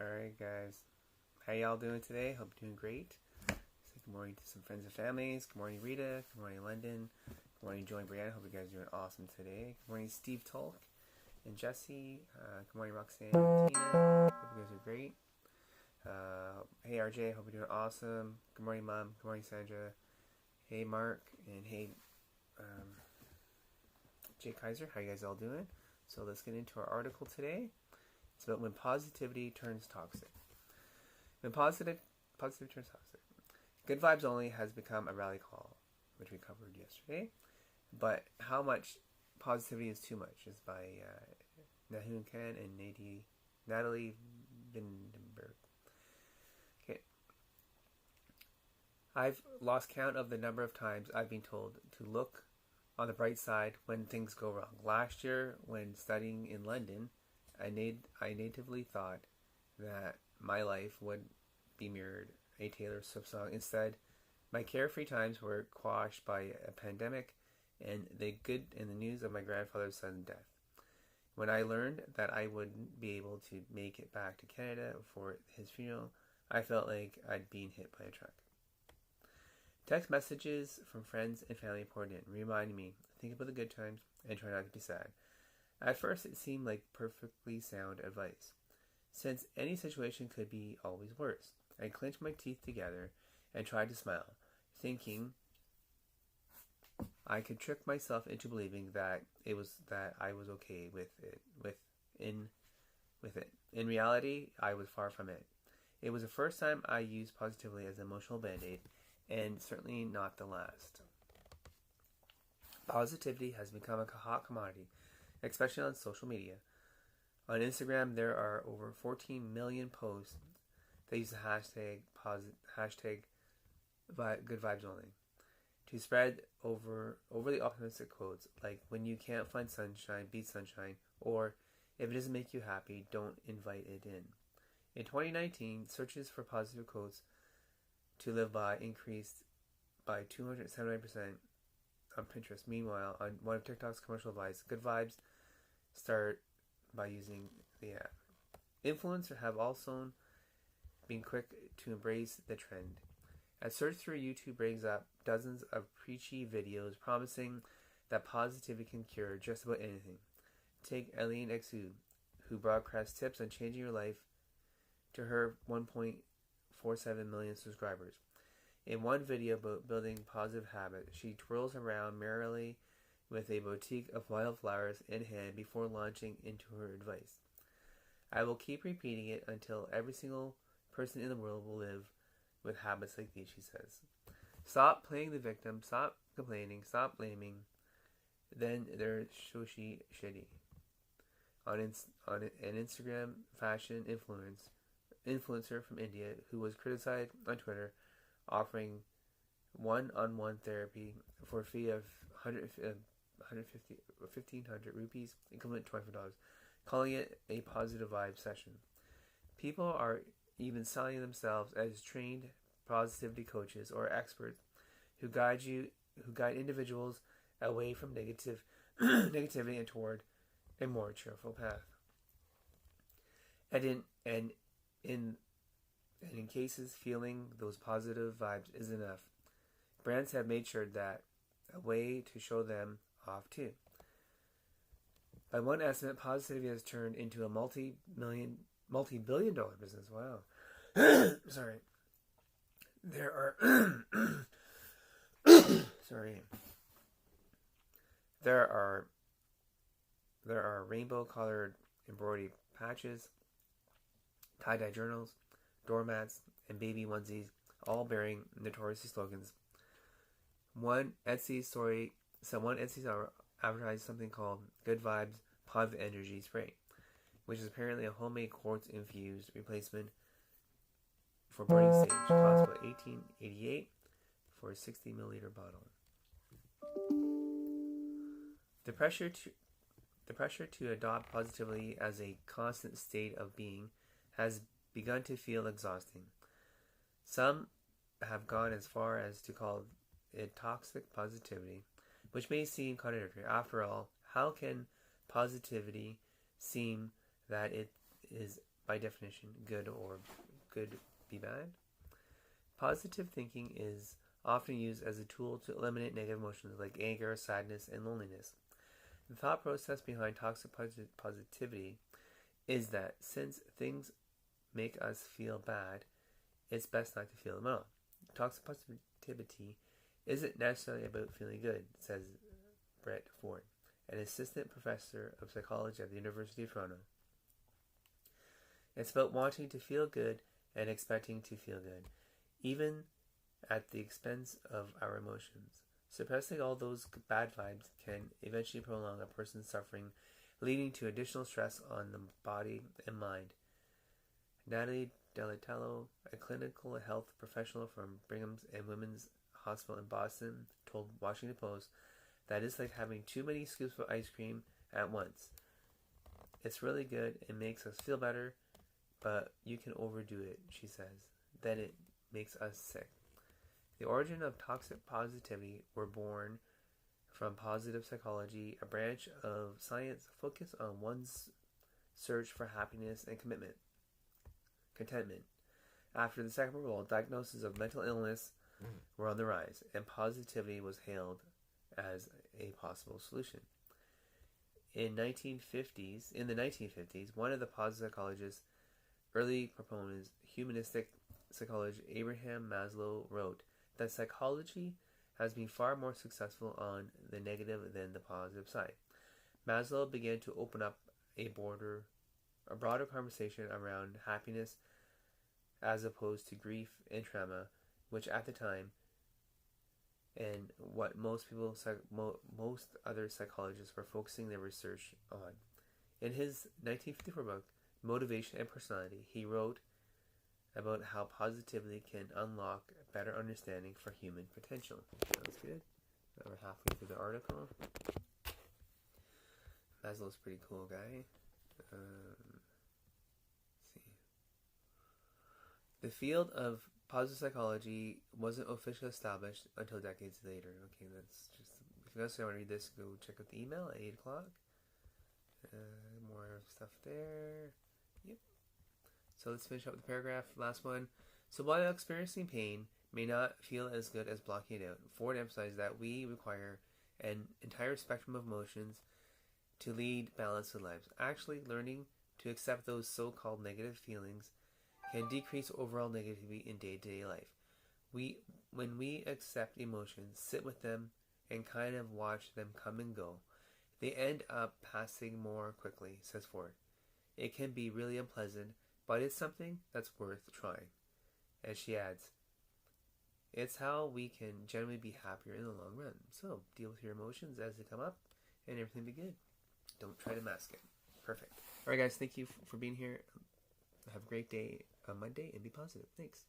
Alright guys, how y'all doing today? Hope you're doing great. Say good morning to some friends and families. Good morning Rita, good morning London, good morning Joy and Brianna. Hope you guys are doing awesome today. Good morning Steve Tolk and Jesse. Good morning Roxanne and Tina. Hope you guys are great. Hey RJ, hope you're doing awesome. Good morning Mom, good morning Sandra. Hey Mark, and hey Jay Kaiser, how you guys all doing? So let's get into our article today. It's about when positivity turns toxic. When positivity turns toxic. Good vibes only has become a rally call, which we covered yesterday. But how much positivity is too much is by Nahum Khan and Natalie Vindenberg. Okay. I've lost count of the number of times I've been told to look on the bright side when things go wrong. Last year, when studying in London, I natively thought that my life would be mirrored a Taylor Swift song. Instead, my carefree times were quashed by a pandemic and the news of my grandfather's sudden death. When I learned that I wouldn't be able to make it back to Canada for his funeral, I felt like I'd been hit by a truck. Text messages from friends and family poured in, reminding me, think about the good times and try not to be sad. At first, it seemed like perfectly sound advice, since any situation could be always worse. I clenched my teeth together and tried to smile, thinking I could trick myself into believing that I was okay with it. In reality, I was far from it. It was the first time I used positivity as an emotional band-aid, and certainly not the last. Positivity has become a hot commodity, especially on social media. On Instagram, there are over 14 million posts that use the hashtag good vibes only to spread overly optimistic quotes like, when you can't find sunshine, beat sunshine, or if it doesn't make you happy, don't invite it in. In 2019, searches for positive quotes to live by increased by 279% on Pinterest. Meanwhile, on one of TikTok's commercial advice, good vibes start by using the app. Influencers have also been quick to embrace the trend. A search through YouTube brings up dozens of preachy videos promising that positivity can cure just about anything. Take Eileen Exu, who broadcasts tips on changing your life to her 1.47 million subscribers. In one video about building positive habits, she twirls around merrily with a bouquet of wildflowers in hand before launching into her advice. I will keep repeating it until every single person in the world will live with habits like these, she says. Stop playing the victim, stop complaining, stop blaming. Then they're shitty. On an Instagram fashion influencer from India who was criticized on Twitter, offering one-on-one therapy for a fee of 1,500 rupees, equivalent to $25, calling it a positive vibe session. People are even selling themselves as trained positivity coaches or experts who guide individuals away from negativity and toward a more cheerful path. And in cases feeling those positive vibes is enough, brands have made sure that a way to show them off too. By one estimate, positivity has turned into a multi-billion dollar business. Wow. Sorry. There are rainbow-colored embroidery patches, tie-dye journals, doormats, and baby onesies, all bearing notorious slogans. One Etsy store advertised something called Good Vibes Positive Energy Spray, which is apparently a homemade quartz-infused replacement for burning sage. Costs about $18.88 for a 60 milliliter bottle. The pressure to adopt positivity as a constant state of being has begun to feel exhausting. Some have gone as far as to call it toxic positivity, which may seem contradictory. After all, how can positivity seem that it is by definition, good or good be bad. Positive thinking is often used as a tool to eliminate negative emotions like anger, sadness, and loneliness. The thought process behind toxic positivity is that since things make us feel bad, it's best not to feel them at all. Toxic positivity isn't necessarily about feeling good, says Brett Ford, an assistant professor of psychology at the University of Toronto. It's about wanting to feel good and expecting to feel good, even at the expense of our emotions. Suppressing all those bad vibes can eventually prolong a person's suffering, leading to additional stress on the body and mind. Natalie Delatello, a clinical health professional from Brigham and Women's Hospital in Boston, told Washington Post that it's like having too many scoops of ice cream at once. It's really good, it makes us feel better, but you can overdo it, she says. Then it makes us sick. The origin of toxic positivity were born from positive psychology, a branch of science focused on one's search for happiness and contentment. After the Second World War, diagnoses of mental illness were on the rise, and positivity was hailed as a possible solution. In the 1950s, one of the positive psychologists' early proponents, humanistic psychologist Abraham Maslow, wrote that psychology has been far more successful on the negative than the positive side. Maslow began to open up a broader conversation around happiness as opposed to grief and trauma, which at the time, and what most other psychologists were focusing their research on. In his 1954 book, Motivation and Personality, he wrote about how positivity can unlock better understanding for human potential. Sounds good. Now we're halfway through the article. Maslow's a pretty cool guy. Let's see. The field of positive psychology wasn't officially established until decades later. Okay, that's just... If you guys want to read this, go check out the email at 8 o'clock. More stuff there. Yep. So let's finish up with the paragraph. Last one. So while experiencing pain may not feel as good as blocking it out, Ford emphasized that we require an entire spectrum of emotions to lead balanced lives. Actually, learning to accept those so-called negative feelings can decrease overall negativity in day-to-day life. When we accept emotions, sit with them, and kind of watch them come and go, they end up passing more quickly, says Ford. It can be really unpleasant, but it's something that's worth trying. And she adds, it's how we can generally be happier in the long run. So, deal with your emotions as they come up, and everything will be good. Don't try to mask it. Perfect. Alright guys, thank you for being here. Have a great day on Monday, and be positive. Thanks.